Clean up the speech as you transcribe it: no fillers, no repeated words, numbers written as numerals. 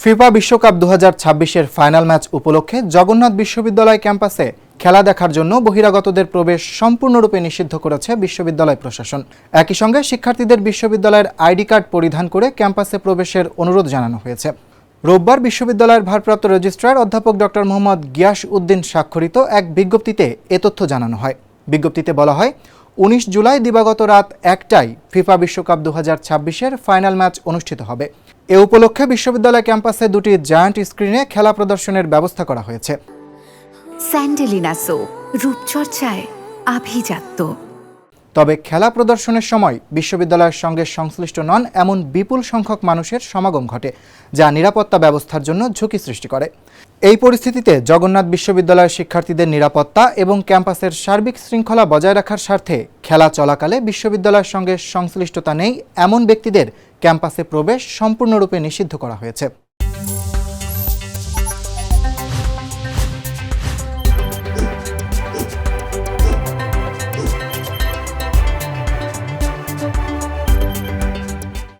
FIFA বিশ্বকাপ 2026-এর final match উপলক্ষে জগন্নাথ বিশ্ববিদ্যালয় ক্যাম্পাসে খেলা দেখার জন্য বহিরাগতদের প্রবেশ সম্পূর্ণরূপে নিষিদ্ধ করেছে বিশ্ববিদ্যালয় প্রশাসন। একই সঙ্গে শিক্ষার্থীদের বিশ্ববিদ্যালয়ের আইডি কার্ড পরিধান করে ক্যাম্পাসে প্রবেশের অনুরোধ জানানো হয়েছে। রোববার বিশ্ববিদ্যালয়ের ভারপ্রাপ্ত রেজিস্ট্রার অধ্যাপক ডক্টর মোহাম্মদ গিয়াস উদ্দিন স্বাক্ষরিত এক বিজ্ঞপ্তিতে এ তথ্য জানানো হয়। বিজ্ঞপ্তিতে বলা হয়, 19 জুলাই দিবাগত রাত 1টায় ফিফা বিশ্বকাপ 2026-এর ফাইনাল ম্যাচ অনুষ্ঠিত হবে। এ উপলক্ষে বিশ্ববিদ্যালয় ক্যাম্পাসে দুটি জায়ান্ট স্ক্রিনে খেলা প্রদর্শনের ব্যবস্থা করা হয়েছে। স্যান্ডেলিনা সো, রূপচর্চায় আভিজাত্য। তবে খেলা প্রদর্শনের সময় বিশ্ববিদ্যালয়ের সঙ্গে সংশ্লিষ্ট নন এমন বিপুল সংখ্যক মানুষের সমাগম ঘটে, যা নিরাপত্তা ব্যবস্থার জন্য ঝুঁকি সৃষ্টি করে। এই পরিস্থিতিতে জগন্নাথ বিশ্ববিদ্যালয়ের শিক্ষার্থীদের নিরাপত্তা এবং ক্যাম্পাসের সার্বিক শৃঙ্খলা বজায় রাখার স্বার্থে খেলা চলাকালে বিশ্ববিদ্যালয়ের সঙ্গে সংশ্লিষ্টতা নেই এমন ব্যক্তিদের ক্যাম্পাসে প্রবেশ সম্পূর্ণরূপে নিষিদ্ধ করা হয়েছে।